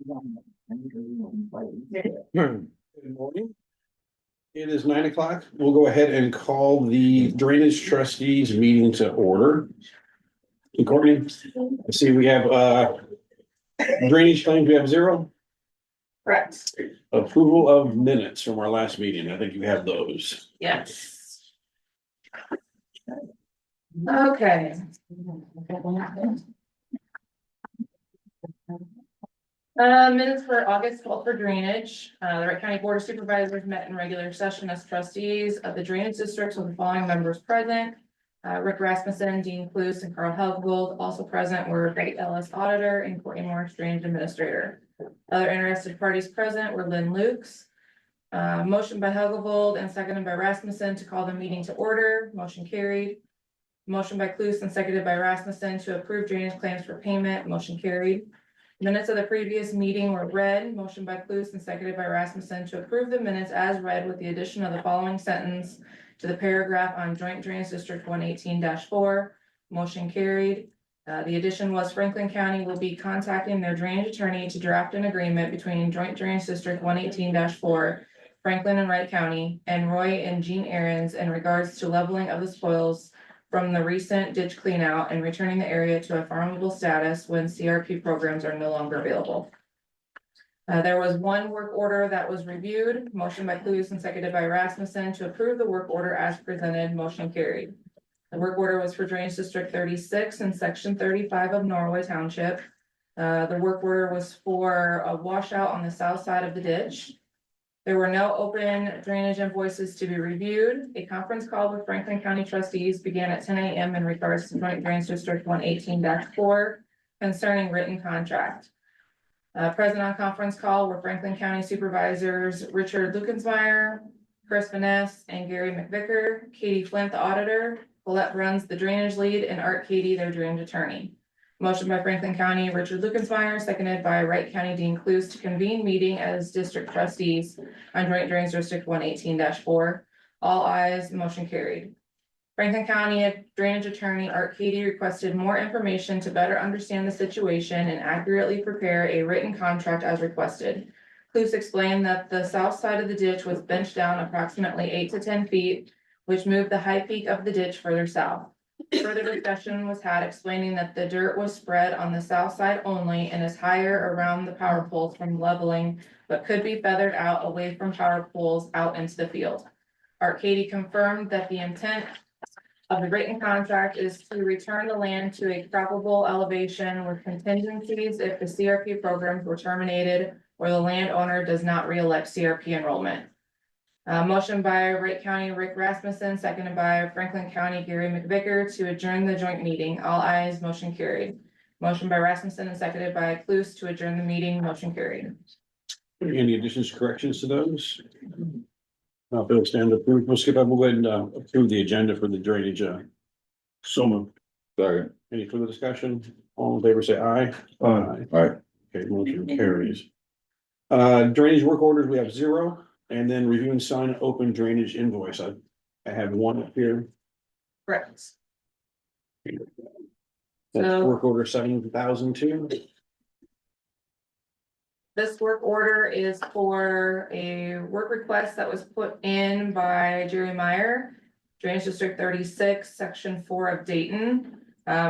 Good morning. It is 9 o'clock. We'll go ahead and call the Drainage Trustees meeting to order. And Courtney, I see we have drainage claims, we have 0. Correct. Approval of minutes from our last meeting. I think you have those. Yes. Okay. Minutes for August 12th for drainage. The Wright County Board of Supervisors met in regular session as trustees of the drainage districts with the following members present. Rick Rasmussen, Dean Cluse, and Carl Helgold. Also present were Wright Ellis Auditor and Courtney Morris Drainage Administrator. Other interested parties present were Lynn Lukes. Motion by Helgold and seconded by Rasmussen to call the meeting to order. Motion carried. Motion by Cluse and seconded by Rasmussen to approve drainage claims for payment. Motion carried. Minutes of the previous meeting were read. Motion by Cluse and seconded by Rasmussen to approve the minutes as read with the addition of the following sentence to the paragraph on Joint Drainage District 118-4. Motion carried. The addition was Franklin County will be contacting their drainage attorney to draft an agreement between Joint Drainage District 118-4, Franklin and Wright County, and Roy and Jean Ahrens in regards to leveling of the spoils from the recent ditch cleanout and returning the area to a farmable status when CRP programs are no longer available. There was one work order that was reviewed. Motion by Cluse and seconded by Rasmussen to approve the work order as presented. Motion carried. The work order was for Drainage District 36 and Section 35 of Norway Township. The work order was for a washout on the south side of the ditch. There were no open drainage invoices to be reviewed. A conference call with Franklin County trustees began at 10 a.m. in regards to Joint Drainage District 118-4 concerning written contract. Present on conference call were Franklin County Supervisors Richard Lukensmeyer, Chris Vaness, and Gary McVicker, Katie Flint, the auditor, Colette Bruns, the drainage lead, and Art Katie, their drainage attorney. Motion by Franklin County Richard Lukensmeyer, seconded by Wright County Dean Cluse to convene meeting as district trustees on Joint Drainage District 118-4. All ayes, motion carried. Franklin County Drainage Attorney Art Katie requested more information to better understand the situation and accurately prepare a written contract as requested. Cluse explained that the south side of the ditch was benched down approximately 8 to 10 feet, which moved the high peak of the ditch further south. Further discussion was had explaining that the dirt was spread on the south side only and is higher around the power poles from leveling, but could be feathered out away from power poles out into the field. Art Katie confirmed that the intent of the written contract is to return the land to a croppable elevation with contingencies if the CRP programs were terminated or the landowner does not re-elect CRP enrollment. Motion by Wright County Rick Rasmussen, seconded by Franklin County Gary McVicker to adjourn the joint meeting. All ayes, motion carried. Motion by Rasmussen and seconded by Cluse to adjourn the meeting. Motion carried. Any additions, corrections to those? Bill stand approved. We'll skip up. We'll go ahead and approve the agenda for the drainage. So moved. Second. Any further discussion? All in favor, say aye. Aye. Okay, motion carries. Drainage work orders, we have 0. And then review and sign open drainage invoice. I have one up here. Correct. That's So- work order 7,002. This work order is for a work request that was put in by Jerry Meyer, Drainage District 36, Section 4 of Dayton,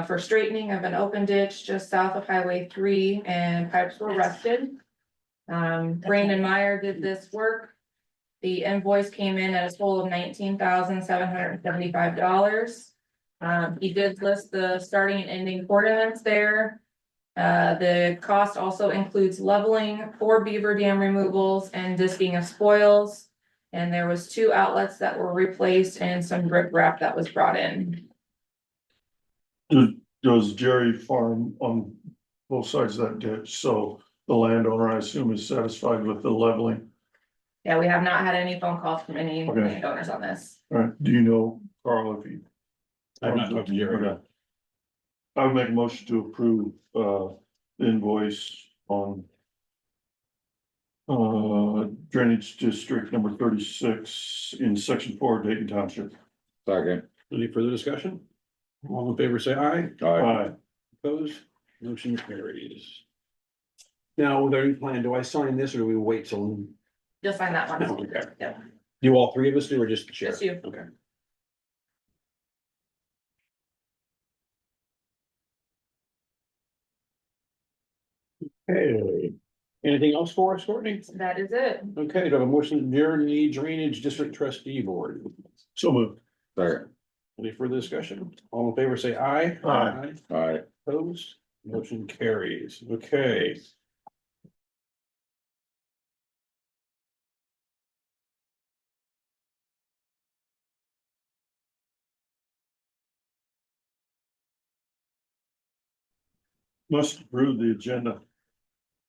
for straightening of an open ditch just south of Highway 3, and pipes were rusted. Brandon Meyer did this work. The invoice came in at a total of $19,775. He did list the starting and ending coordinates there. The cost also includes leveling, 4 beaver dam removals, and disking of spoils. And there was 2 outlets that were replaced and some rip wrap that was brought in. Does Jerry farm on both sides of that ditch? So the landowner, I assume, is satisfied with the leveling. Yeah, we have not had any phone calls from any Okay. landowners on this. All right, do you know, Carl, if he? I've not talked to Jerry. Okay. I would make a motion to approve, the invoice on drainage district number 36 in section 4 of Dayton Township. Second. Any further discussion? All in favor, say aye. Aye. Opposed? Motion carries. Now, with our new plan, do I sign this or do we wait till? You'll sign that one. Okay. Yeah. Do all three of us do or just the chair? Just you. Okay. Hey, anything else for us, Courtney? That is it. Okay, do I have a motion during the Drainage District Trustee Board? So moved. Second. Any further discussion? All in favor, say aye. Aye. Aye. Opposed, motion carries. Okay. Must approve the agenda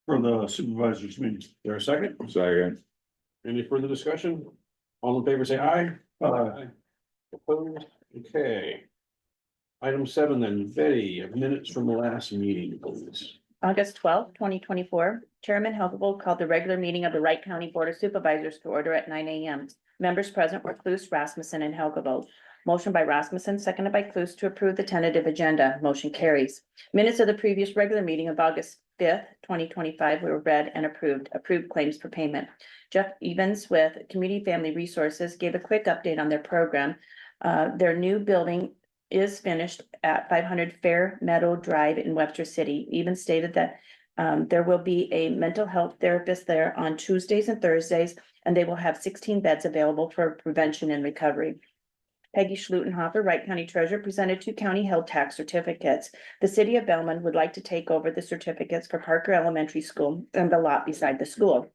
for the supervisors meeting. There a second? Second. Any further discussion? All in favor, say aye. Aye. Opposed, okay. Item 7 then, Betty, minutes from the last meeting, please. August 12th, 2024, Chairman Huckabee called the regular meeting of the Wright County Board of Supervisors to order at 9 a.m. Members present were Cluse, Rasmussen, and Huckabee. Motion by Rasmussen, seconded by Cluse to approve the tentative agenda. Motion carries. Minutes of the previous regular meeting of August 5th, 2025 were read and approved. Approved claims for payment. Jeff Evans with Community Family Resources gave a quick update on their program. Their new building is finished at 500 Fair Meadow Drive in Webster City. Even stated that there will be a mental health therapist there on Tuesdays and Thursdays, and they will have 16 beds available for prevention and recovery. Peggy Schlutenhofer, Wright County Treasurer, presented 2 county held tax certificates. The city of Bellman would like to take over the certificates for Parker Elementary School and the lot beside the school.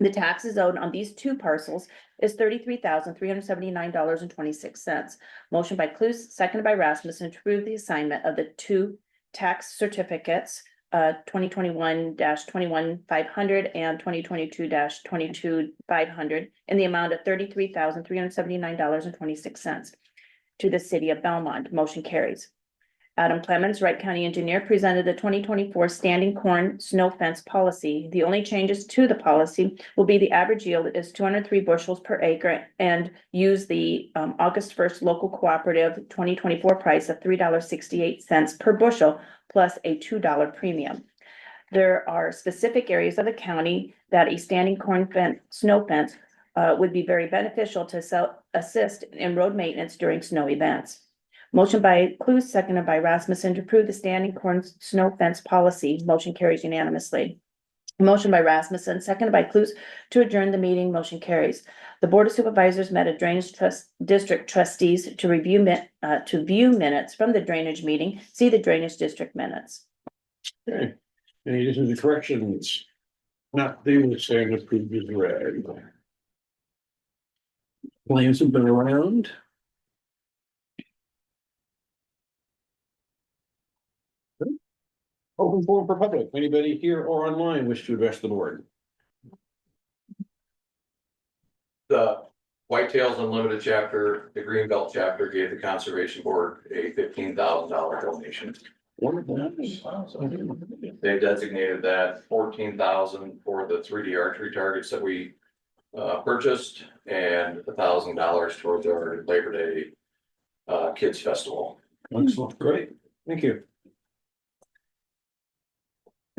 The taxes owed on these 2 parcels is $33,379.26. Motion by Cluse, seconded by Rasmussen to approve the assignment of the 2 tax certificates, 2021-21-500 and 2022-22-500 in the amount of $33,379.26 to the city of Belmont. Motion carries. Adam Clemens, Wright County Engineer, presented the 2024 standing corn snow fence policy. The only changes to the policy will be the average yield is 203 bushels per acre and use the August 1st local cooperative 2024 price of $3.68 per bushel plus a $2 premium. There are specific areas of the county that a standing corn fence, snow fence would be very beneficial to assist in road maintenance during snow events. Motion by Cluse, seconded by Rasmussen to approve the standing corn snow fence policy. Motion carries unanimously. Motion by Rasmussen, seconded by Cluse to adjourn the meeting. Motion carries. The Board of Supervisors met a Drainage District Trustees to view minutes from the drainage meeting. See the Drainage District minutes. Okay, any additions or corrections? Not the standard previous read. Plans have been around. Open forum for public. Anybody here or online wish to address the board? The Whitetails Unlimited chapter, the Greenbelt chapter gave the Conservation Board a $15,000 donation. Wonderful. They designated that 14,000 for the 3D archery targets that we purchased and $1,000 towards our Labor Day Kids Festival. Excellent, great, thank you.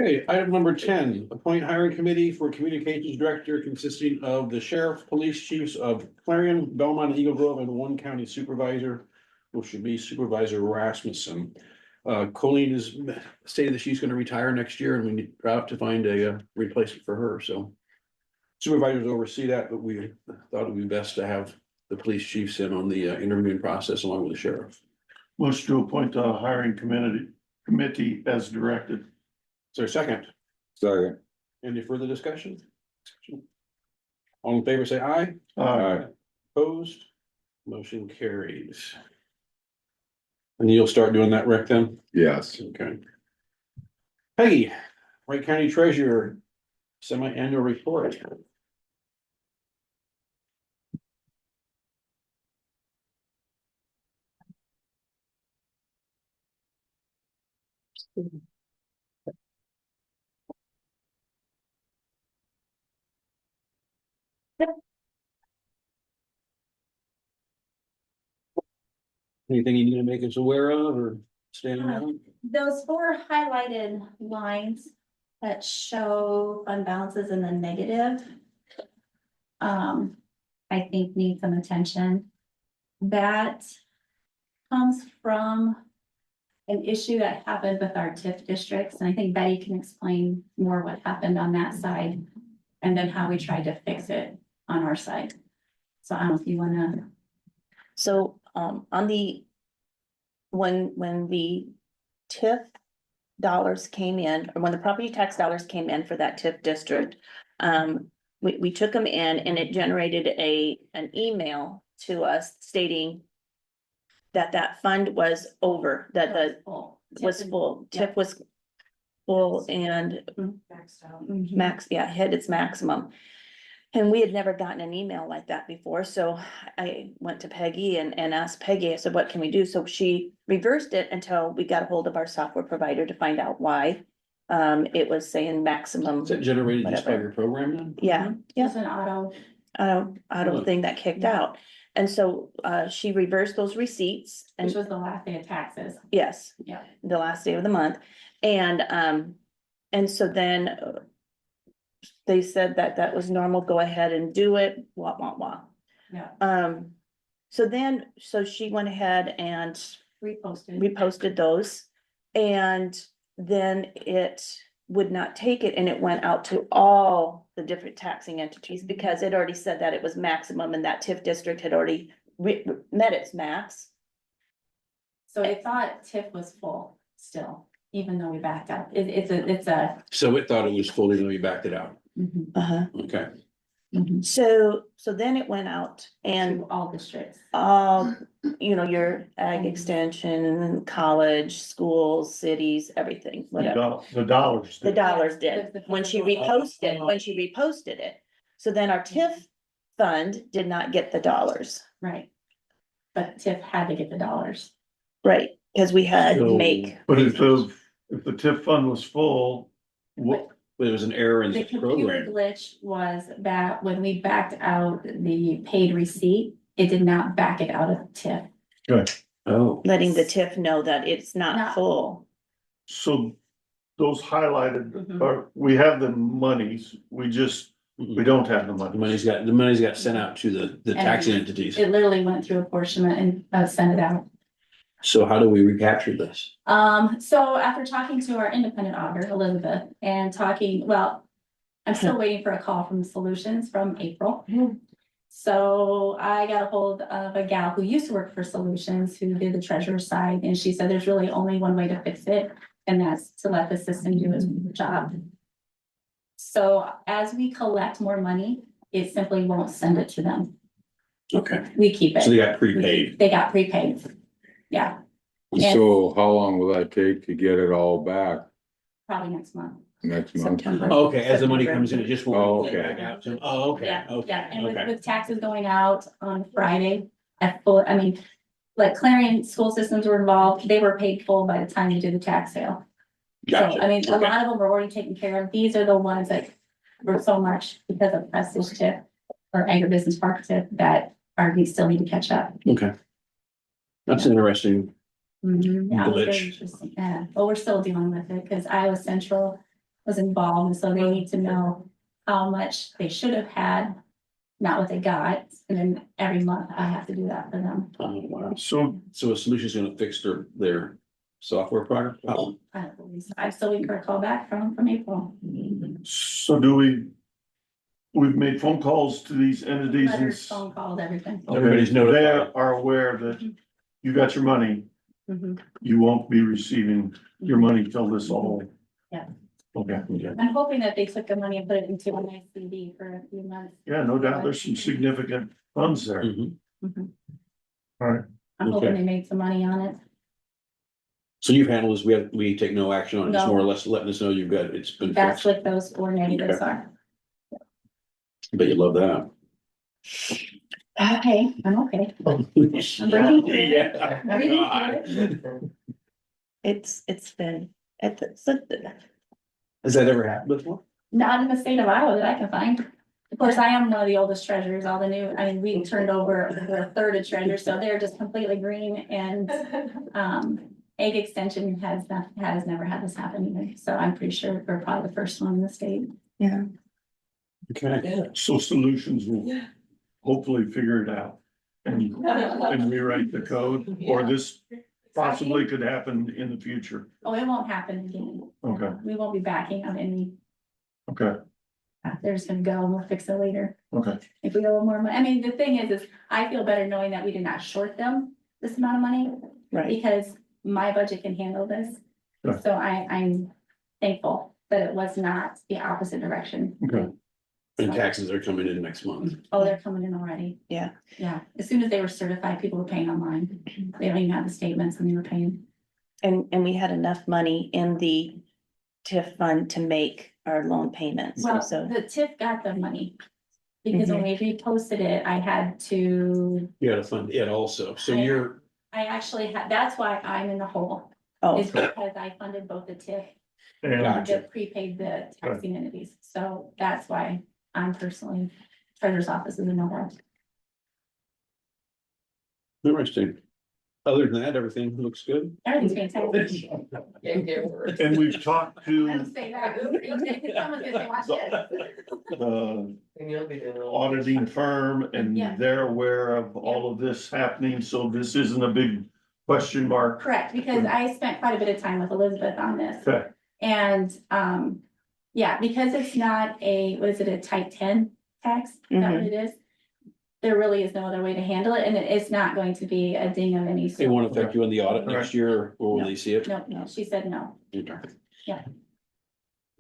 Okay, item number 10, appoint hiring committee for communications director consisting of the sheriff, police chiefs of Clarion, Belmont, Eagle Grove, and 1 county supervisor, which should be Supervisor Rasmussen. Colleen has stated that she's gonna retire next year and we need to find a replacement for her, so. Supervisors oversee that, but we thought it would be best to have the police chiefs in on the interviewing process along with the sheriff. Motion to appoint a hiring committee as directed. Is there a second? Second. Any further discussion? All in favor, say aye. Aye. Opposed? Motion carries. And you'll start doing that, Rick, then? Yes. Okay. Peggy, Wright County Treasurer, semi-annual report. Anything you need to make us aware of or stand out? Those 4 highlighted lines that show fund balances in the negative. I think need some attention. That comes from an issue that happened with our TIF districts, and I think Betty can explain more what happened on that side. And then how we tried to fix it on our side. So I don't know if you wanna, So, on the, when the TIF dollars came in, or when the property tax dollars came in for that TIF district, we took them in and it generated an email to us stating that fund was over, that the full. was full, TIF was full and Mhm. max, yeah, hit its maximum. And we had never gotten an email like that before, so I went to Peggy and asked Peggy, I said, what can we do? So she reversed it until we got a hold of our software provider to find out why. It was saying maximum, Is that generated just by Whatever. your program then? yeah, Just an auto, auto thing that kicked out. And so, she reversed those receipts which and, was the last day of taxes. yes, Yeah. the last day of the month. And so then they said that was normal, go ahead and do it, wah. Yeah. So she went ahead and Reposted. reposted those. And then it would not take it and it went out to all the different taxing entities because it already said that it was maximum and that TIF district had already met its max. So they thought TIF was full still, even though we backed out. It's a. So it thought it was fully gonna be backed it out. Mhm. Uh-huh. Okay. So then it went out and To all districts. your ag extension and college, schools, cities, everything, whatever. The dollars. The dollars did, The- when she reposted it. So then our TIF fund did not get the dollars, Right. But TIF had to get the dollars. right? Because we had So- make, But if the TIF fund was full, what, But it was an error in The the computer program. glitch was that when we backed out the paid receipt, it did not back it out of TIF. Oh. letting the TIF know that it's not Not- full. so those highlighted, Mhm. are, we have the monies, we don't have the The money. the money's got sent out to the taxing entities. It literally went through apportionment and sent it out. So how do we recapture this? So after talking to our independent auditor, Elizabeth, and talking, well, I'm still waiting for a call from Solutions from April. So I got a hold of a gal who used to work for Solutions, who did the treasurer's side, and she said there's really only one way to fix it, and that's to let the system do its job. So as we collect more money, it simply won't send it to them. Okay, We keep so they it. got prepaid. They got prepaid. Yeah, So how long will that take to get it all back probably next month. next month? September. Okay, as the money comes in, it just won't. Oh, okay. back out to- Oh, okay, Yeah, okay, yeah, and okay. with taxes going out on Friday at full, I mean, like Clarion School Systems were involved, they were paid full by the time you did the tax sale. So, Gotcha. I mean, a Okay. lot of them were already taken care of. These are the ones that were so much because of Prestige tip or agribusiness park tip that we still need to catch up. Okay. That's interesting. Yeah, it was very Glitch. interesting. Yeah, but we're still dealing with it because Iowa Central was involved, and so they need to know how much they should have had, not what they got, and then every month I have to do that for them. Oh, wow. So So a solution's gonna fix their software problem? I don't believe so. I still waiting for a call back from April. So we've made phone calls to these entities and Letters, phone calls, everything. Everybody's they notified. are aware that you got your money, Mhm. you won't be receiving your money till this all. Yeah. Okay, I'm hoping that they took the money and put it into a nice CD for a few months. yeah, no doubt, there's some significant funds there. Mhm. All right, I'm hoping Okay. they made some money on it. So you've handled this, we take no action on it, just No. more or less letting us know you've got, it's been That's fixed. what those four negatives are. Bet you love that. Okay, I'm okay. Yeah. Breathing God. It's been, Has that ever happened before? Not in the state of Iowa that I can find. Of course, I am one of the oldest treasurers, all the new, I mean, we turned over the third of treasure, so they're just completely green and Egg extension has never had this happen either, so I'm pretty sure we're probably the first one in the state. Yeah. Okay, So Solutions will hopefully figure it out and rewrite the code, or this possibly could happen in the future. Oh, it won't happen again. Okay, We won't be backing on any, okay, they're just gonna go and we'll fix it later. okay. If we owe more money, I mean, the thing is I feel better knowing that we did not short them this amount of money. Right. Because my budget can handle this. Right. So I'm thankful that it was not the opposite direction. Okay. and taxes are coming in next month. Oh, they're coming in already. Yeah. Yeah, as soon as they were certified, people were paying online. They don't even have the statements and they were paying. And we had enough money in the TIF fund to make our loan payments, Well, so. the TIF got the money. Because when we reposted it, I had to, You gotta fund it also, so you're, I actually had, that's why I'm in the hole. Oh, Is because I funded both the TIF And and Gotcha. the prepaid the taxing entities. So that's why I'm personally, treasurer's office is in the hole. interesting. Other than that, everything looks good. Everything's fantastic. and we've talked I to don't say that. Someone's gonna say, watch this. the auditing firm and Yeah. they're aware of all of this happening, so this isn't a big question mark. Correct, because I spent quite a bit of time with Elizabeth on this. Okay, And, yeah, because it's not a, what is it, a type 10 tax? Is that what it is? There really is no other way to handle it, and it's not going to be a ding of any It sort. won't affect you in the audit next year, or will they see it? No, no, she said no. Okay. Yeah.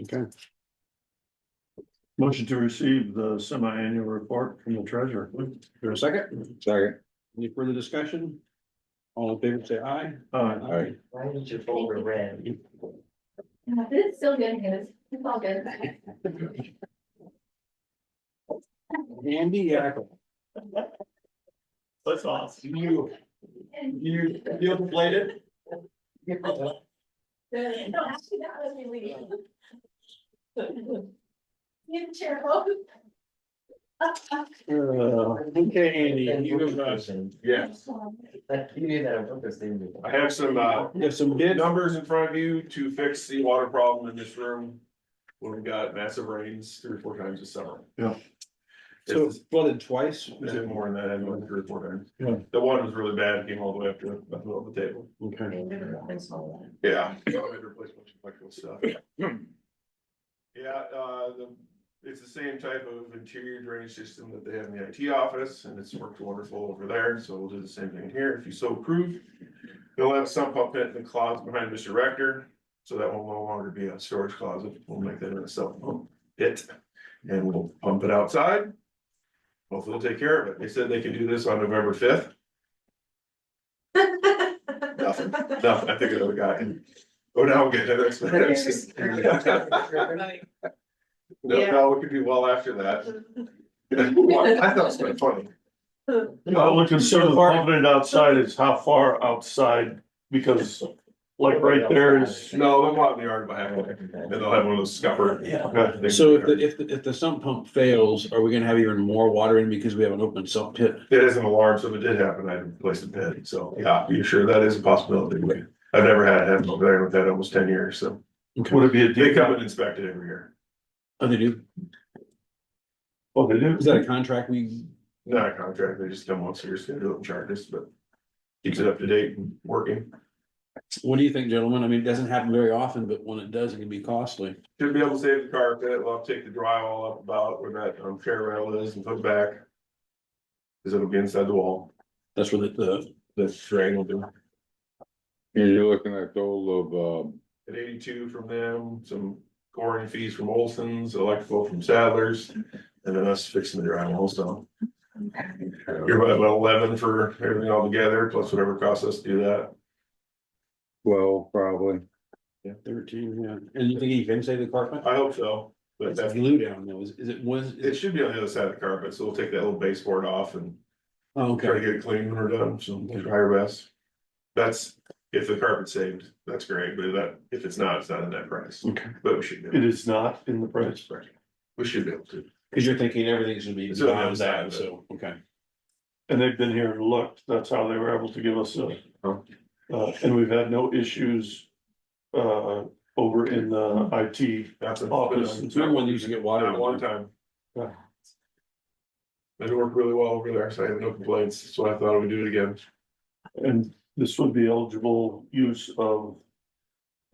Okay, motion to receive the semi-annual report from the treasurer. for a second, Second. any further discussion? All in favor, say aye. Alright. Why did your folder red? It's still good, it's all good. Andy Yackle. That's awesome. You played it? No, actually, that was me leaving. You chair. Okay, Andy, you have, Yes, You did that on purpose, didn't you? I have some you have some bids. numbers in front of you to fix the water problem in this room. When we got massive rains 3 or 4 times this summer. Yeah. So it's flooded twice, Is it more than that? I know 3 or 4 times. Yeah. The one was really bad, it came all the way up to the middle of the table. okay. Yeah. So I had to replace a bunch of electrical stuff. Yeah, it's the same type of interior drainage system that they have in the IT office, and it's worked wonderful over there, so we'll do the same thing here, if you so approve. You'll have a sump pump pit in the closet behind Mr. Rector, so that will no longer be a storage closet, we'll make that into a sump pump pit. And we'll pump it outside. Hopefully they'll take care of it, they said they can do this on November 5th. Nothing, I think another guy. Oh, now we'll get to this. No, it could be well after that. I thought it was kind of funny. Well, the concern of pumping it outside is how far outside, because like right there is. No, they'll go out in the yard by halfway, and they'll have one of those scupper. Okay. So if the sump pump fails, are we gonna have even more water in because we have an open sump pit? It is an alarm, so if it did happen, I'd replace the pit, so, yeah, be sure that is a possibility. I've never had it over there with that almost 10 years, so. Would it be a They deep? come and inspect it every year. Oh, they do? Oh, they do? Is that a contract we, Not a contract, they just come once a year, schedule and charge us, but keeps it up to date and working. what do you think, gentlemen? I mean, it doesn't happen very often, but when it does, it can be costly. Should be able to save the carpet, we'll have to take the drywall up about where that chair rail is and put it back. Cause it'll be inside the wall, That's where the drain will be. You're looking at those At 82 from them, some coring fees from Olson's, electrical from Sadler's, and then us fixing the drywall, so. You're about 11 for everything all together, plus whatever it costs us to do that. 12 probably. Yeah, 13, yeah. And you think you can save the carpet? I hope so, but It's a that's, glue down though, is it was? it should be on the other side of the carpet, so we'll take that little baseboard off and Oh, try to okay, get it clean when we're done, so we'll try our best. That's, if the carpet's saved, that's great, but if it's not in that price, okay. but we should be. It is not in the price. We should be able to. Cause you're thinking everything's gonna be It's on the beyond other side that, of it. so, okay. And they've been here and looked, that's how they were able to give us a And we've had no issues, over in the IT That's a office. Remember when they used to get water? Not one time. Yeah. It worked really well over there, so I have no complaints, so I thought I would do it again. And this would be eligible use of,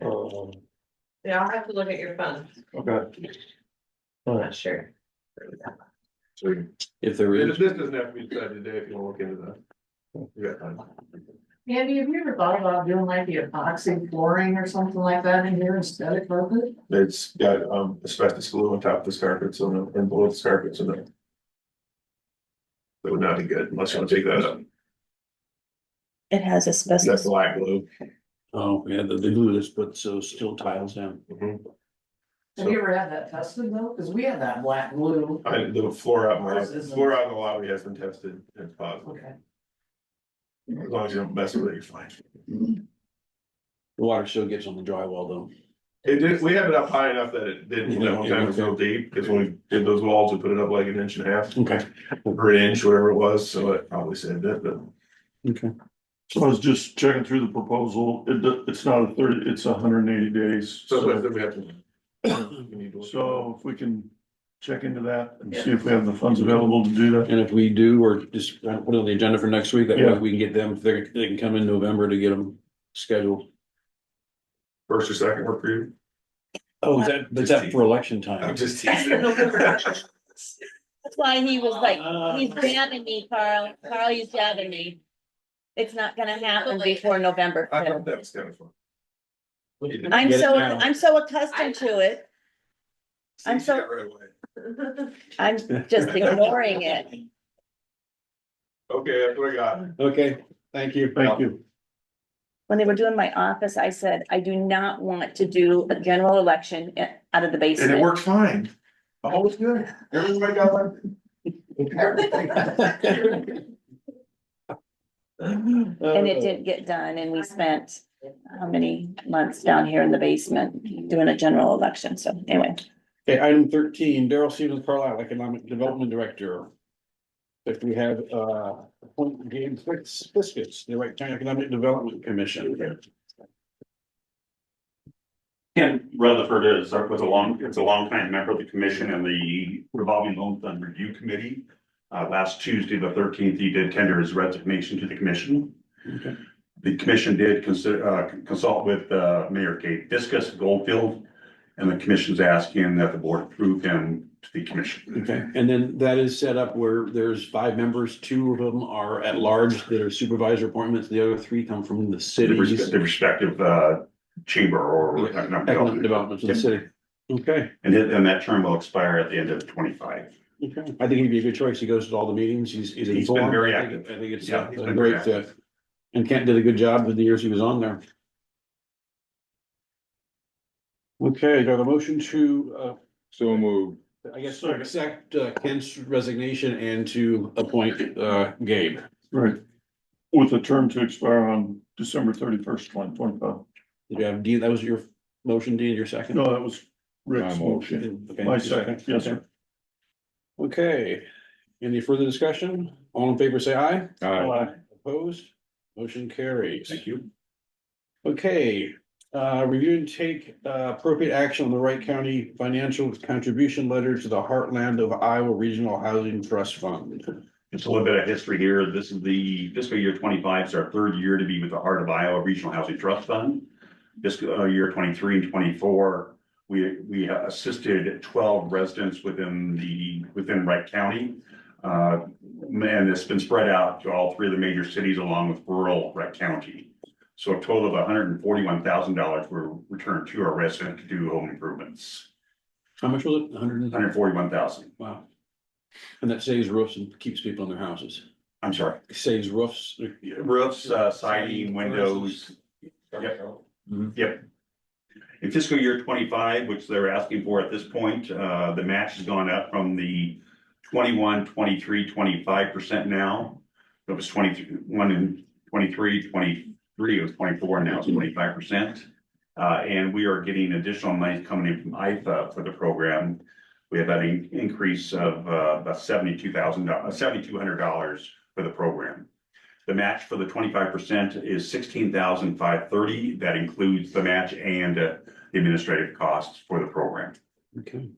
Yeah, I'll have to look at your phone, okay. I'm All right, not sure. So If there this is, doesn't have to be decided today if you wanna look into that. Yeah, Andy, have you ever thought about doing like the epoxy flooring or something like that in here instead of carpet? it's got asbestos glue on top of the carpets and below the carpets and that. That would not be good unless you wanna take that up. It has That's asbestos. black glue. oh, yeah, the glue that's put so steel tiles down. Mhm. Have you ever had that tested though? Cause we had that black glue. The floor out, Ours isn't. floor out in the lobby has been tested, and it's positive, Okay. as long as you don't mess with it, you're fine. The water still gets on the drywall though. It did, we have it up high enough that it didn't, that one time it was real deep, because when we did those walls, we put it up like 1.5 inches, Okay, or an inch, whatever it was, so it probably saved it, but. okay. so I was just checking through the proposal, it's not a 30, it's 180 days. So So, then we have to. we need to- so if we can check into that and see if we have the funds available to do that. And if we do, or just put it on the agenda for next week, that way Yeah. we can get them, they can come in November to get them scheduled. First or second work for you? Oh, is that for election time? I'm just teasing. That's why he was like, he's jabbing me, Carl. Carl, he's jabbing me. It's not gonna happen before November I 5th. thought that was kind of fun. I'm Get it so, now. I'm so accustomed to it. I'm See, so- you got right away. I'm just ignoring it. Okay, that's what I got. Okay, thank you. Thank you. When they were doing my office, I said, I do not want to do a general election out of the And it basement. worked fine. All was good. Everybody got one. And it didn't get done, and we spent how many months down here in the basement doing a general election, so anyway. Okay, item 13, Daryl Stevens Carlisle, Economic Development Director. If we have, appoint James Fiskus, the Wright County Economic Development Commission. Ken Rutherford is, was it's a longtime member of the commission and the revolving loan fund review committee. Last Tuesday, the 13th, he did tender his resignation to the commission. Okay. The commission did consult with, Mayor Kate Fiskus Goldfield. And the commission's asking that the board approve him to the commission. Okay, and then that is set up where there's 5 members, 2 of them are at large that are supervisor appointments, the other 3 come from the The cities. respective, chamber or Economic developments in the city. Okay, And that term will expire at the end of 25. okay, I think he'd be a good choice, he goes to all the meetings, he's He's been informed. very I think- active. I think it's Yeah, a he's been great very fit. And Kent did a good job with the years he was on there. Okay, do I have a motion to, So moved. I guess, to accept Kent's resignation and to appoint Gabe? Right. With a term to expire on December 31st, 2025. Did you have Dean, that was your motion, Dean, your second? No, that was Rick's My motion. Okay, My your second, yes, sir. Okay, any further discussion? All in favor, say aye. Aye. Opposed? Motion carries. Thank you. Okay, review and take appropriate action on the Wright County financial contribution letter to the Heartland of Iowa Regional Housing Trust Fund. Just a little bit of history here. This is the fiscal year 25, it's our 3rd year to be with the Heart of Iowa Regional Housing Trust Fund. Fiscal year 23 and 24, we assisted 12 residents within Wright County. And it's been spread out to all 3 of the major cities along with rural Wright County. So a total of $141,000 were returned to our residents to do home improvements. How much was it? 141,000. Wow. And that saves roofs and keeps people in their houses. I'm sorry. Saves roofs. Roofs, siding, windows. Yep. Mhm. Yep. In fiscal year 25, which they're asking for at this point, the match has gone up from the 21, 23, 25% now. It was 21 and 23, 23, it was 24, now it's 25%. And we are getting additional money coming in from IFA for the program. We have an increase of about $7,200 for the program. The match for the 25% is 16,530. That includes the match and the administrative costs for the program. Okay.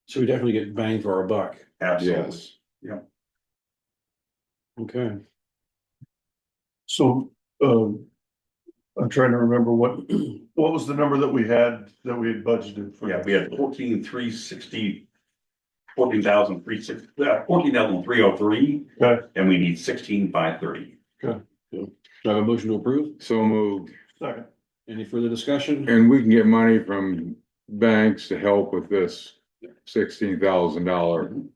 So we definitely get bang for our buck. Absolutely. Yes. Okay. So, I'm trying to remember what was the number that we had budgeted for? Yeah, we had 14,360. 14,303, Okay. and we need 16,530. Do I have a motion to approve? So moved. Second. Any further discussion? And we can get money from banks to help with this $16,000.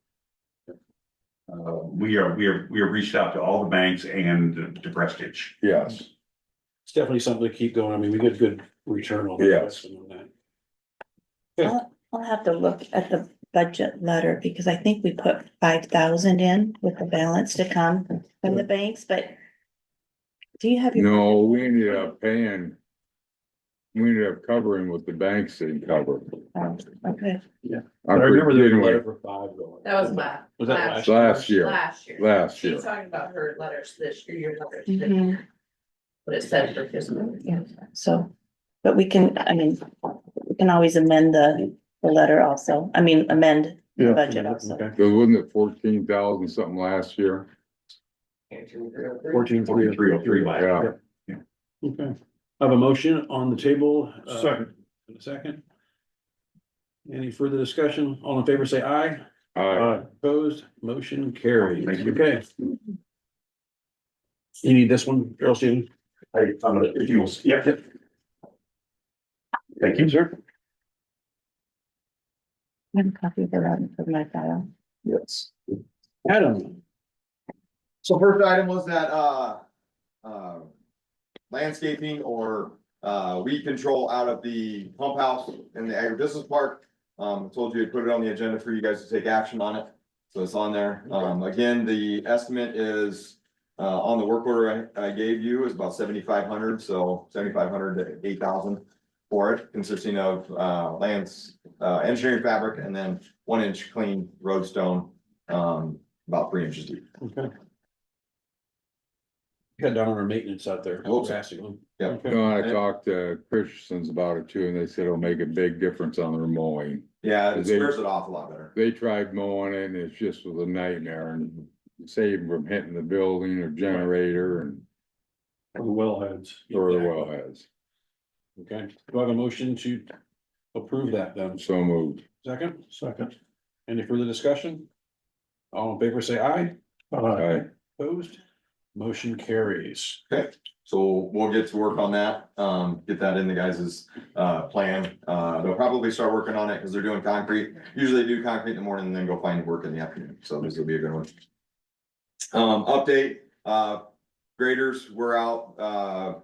We have reached out to all the banks and to Prestige. Yes. It's definitely something to keep going. I mean, we get good return on the Yes. investment on that. I'll have to look at the budget letter because I think we put 5,000 in with the balance to come from the banks, but. Do you have your? No, we ended up paying. We ended up covering what the banks didn't cover. Oh, okay. I remember there was a Didn't we? letter for 5 going. That was last. Was that last? Last year, Last year. last year. She's talking about her letters this year, your letters, Mhm. what it said for fiscal. Yeah, so, but we can, I mean, we can always amend the letter also. I mean, amend the Yeah. budget also. Okay. Cause wasn't it 14,000 something last year? 14,303 last. Yeah. Okay. I have a motion on the table. Second. In a second. Any further discussion? All in favor, say aye. Opposed, motion carries. Thank you. Okay. You need this one, Earl Stephen? If you will, yeah. Thank you, sir. I have a copy of that for my file. Yes. Adam, So first item was that, landscaping or, weed control out of the pump house in the agribusiness park. I told you to put it on the agenda for you guys to take action on it, so it's on there. Again, the estimate is, on the work order I gave you is about 7,500, so 7,500 to 8,000 for it, consisting of, engineering fabric and then 1-inch clean roadstone, about 3 inches deep. okay. Cut down on our maintenance out there. I hope so. Drastically. Yeah. Okay. No, I talked to Christians about it too, and they said it'll make a big difference on their mowing. Yeah, it They- squares it off a lot better. They tried mowing it and it's just was a nightmare and save them from hitting the building or generator and The wellheads. or the wellheads. Okay, do I have a motion to approve that then? So moved. Second, Second. any further discussion? All in favor, say aye. Aye. Opposed? Motion carries. So we'll get to work on that, get that in the guys' plan. They'll probably start working on it because they're doing concrete. Usually they do concrete in the morning and then go find work in the afternoon, so this will be a good one. Update, graders were out,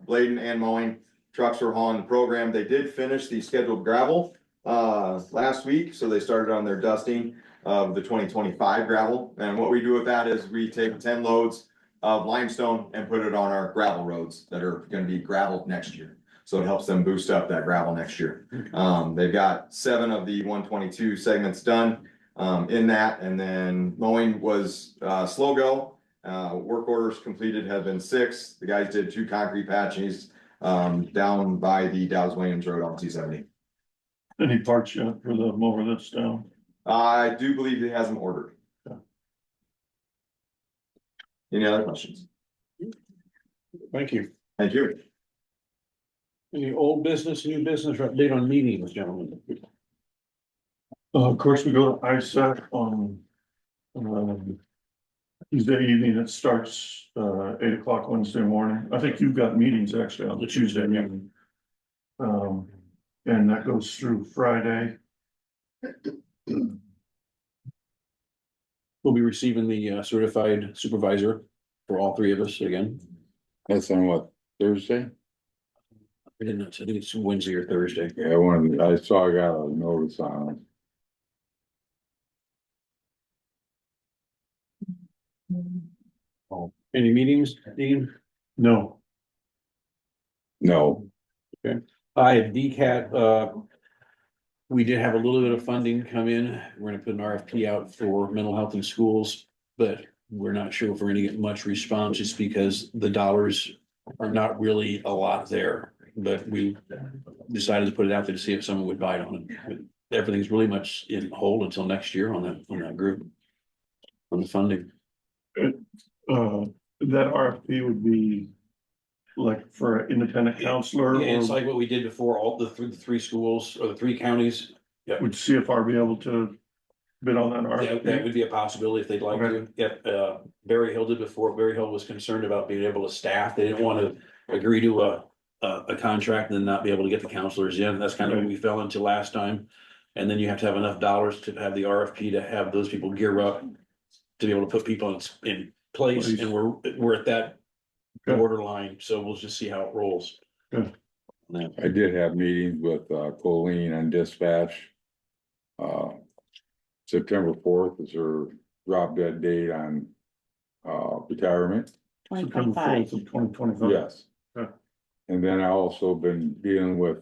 blading and mowing, trucks were hauling the program. They did finish the scheduled gravel last week, so they started on their dusting of the 2025 gravel. And what we do with that is we take 10 loads of limestone and put it on our gravel roads that are gonna be gravelled next year. So it helps them boost up that gravel next year. They've got 7 of the 122 segments done in that, and then mowing was slow go. Work orders completed have been 6. The guys did 2 concrete patches down by the Dallas Williams Road on T70. Any parts yet for the mower that's down? I do believe he has them ordered. Any other questions? Thank you. Thank you. Any old business, new business, or update on meetings, gentlemen? Of course, we go to ISAC on, Tuesday evening. It starts, 8 o'clock Wednesday morning. I think you've got meetings actually on the Tuesday evening. And that goes through Friday. We'll be receiving the certified supervisor for all 3 of us again. That's on what, Thursday? I think it's Wednesday or Thursday. Yeah, I saw I got a notice on it. Any meetings, Dean? No, No, I had DCAT, we did have a little bit of funding come in. We're gonna put an RFP out for mental health in schools, but we're not sure if we're gonna get much response just because the dollars are not really a lot there. But we decided to put it out there to see if someone would bite on it. But everything's really much in hold until next year on that group. On the funding. That RFP would be like for an independent counselor Yeah, it's or like what we did before, all the three schools or the three counties. would CFR be able to bid on that That RFP? would be a possibility if they'd like to. Yep, Berry Hill did before. Berry Hill was concerned about being able to staff. They didn't want to agree to a contract and then not be able to get the counselors in. That's kind of what we fell into last time. And then you have to have enough dollars to have the RFP to have those people gear up to be able to put people in place, and we're at that Good. borderline, so we'll just see how it rolls. Good. I did have meetings with Colleen on dispatch. September 4th is her drop dead date on retirement. September 4th of 2025. Yes. Yeah. And then I also been dealing with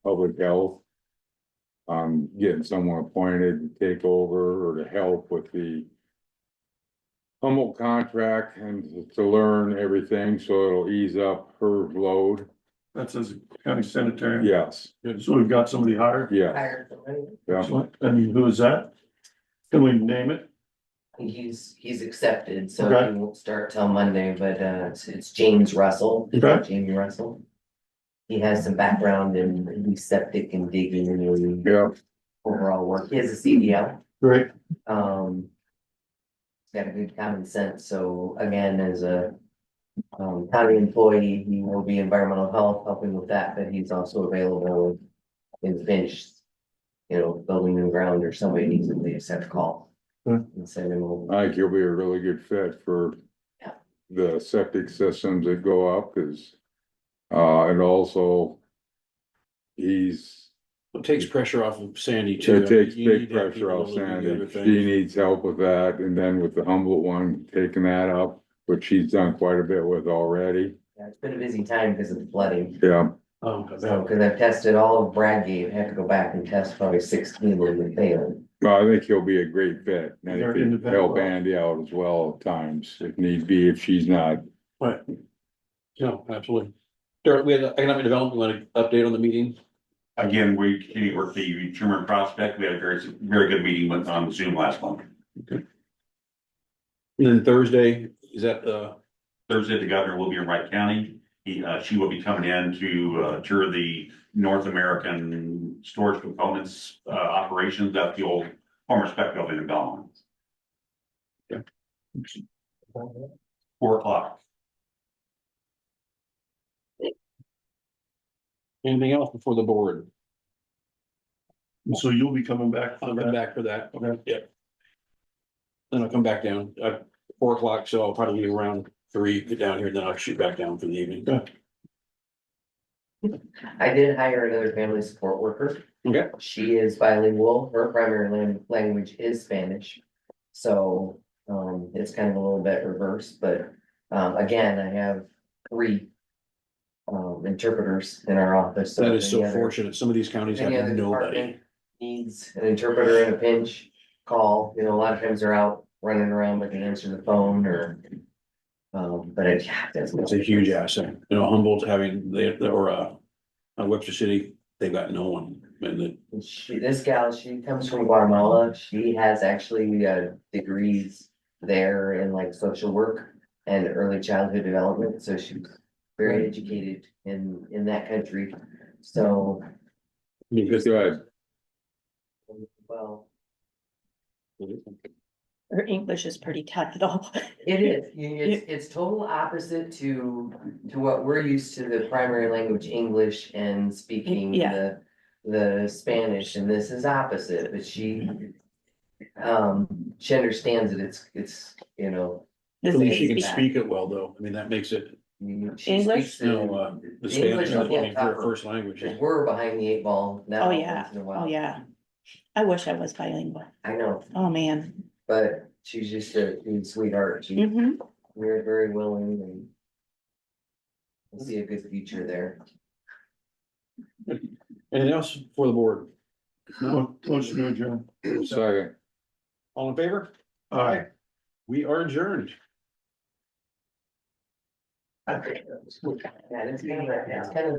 public health. Getting someone appointed to take over or to help with the Humboldt contract and to learn everything, so it'll ease up her load. That's as county sanitary. Yes, So we've got somebody hired. yes, Hired somebody. yeah. Excellent. And who is that? Can we name it? He's accepted, so Okay. he won't start till Monday, but it's James Russell. Okay. Jamie Russell. He has some background in septic and digging and really Yeah, overall work. He has a CDL. Great. He's got a good common sense, so again, as a county employee, he will be environmental health, helping with that, but he's also available in Finch. You know, building new ground or somebody needs him, they just have to call. Hmm. And send him over. I think he'll be a really good fit for Yeah. the septic systems that go up, cause and also he's, It takes pressure off of Sandy too. it takes You big need to have pressure people off able to do the Sandy. other things. She needs help with that, and then with the Humboldt one, taking that up, which she's done quite a bit with already. Yeah, it's been a busy time because of the flooding. Yeah, Oh, So, cause I've tested all of Bradgate, had to go back and test probably 16 when they failed. well, I think he'll be a great fit, and They're it could independent help well. Andy out as well at times, if need be, if she's not. right. No, absolutely. Derek, we had economic development, you want to update on the meeting? Again, we continue to work the Truman prospect. We had a very good meeting on Zoom last month. And then Thursday, is that Thursday, the governor will be in Wright County. She will be coming in to tour the North American storage components operations at the old former spec building in Belmont. Yeah. 4:00. anything else before the board? And so you'll be coming back I'll for come that. back for that. Okay. Yep. Then I'll come back down at 4:00, so I'll probably be around 3, get down here, then I'll shoot back down for the evening. I did hire another family support worker. Okay. She is bilingual. Her primary language is Spanish. So, it's kind of a little bit reverse, but, again, I have 3 interpreters in our office. That is if so any other- fortunate. Some of these counties have Any other nobody. department needs an interpreter in a pinch, call, you know, a lot of times they're out running around, but they answer the phone or. But that's. It's a huge asset. You know, Humboldt having, Webster City, they've got no one. And This gal, she comes from Guatemala. She has actually degrees there in like social work and early childhood development, so she's very educated in that country. So, Good. well, Her English is pretty tough though. it is, it's total opposite to what we're used to, the primary language English and speaking Yeah. the Spanish, and this is opposite, but she understands it, it's, you know. at least she can It's- speak it well, though. I mean, that makes it, she English? speaks you it. know, the The Spanish, English will I get mean, for her tougher. first language. We're behind the 8 ball now. Oh, yeah. once in a while. Oh, yeah. I wish I was bilingual. I know, Oh, man. but she's just a sweetheart, she's Mm-hmm. very, very willing and. I see a good future there. Anything else for the board? Motion to adjourn. Second. All in favor? Aye. We are adjourned. Yeah, it's kind of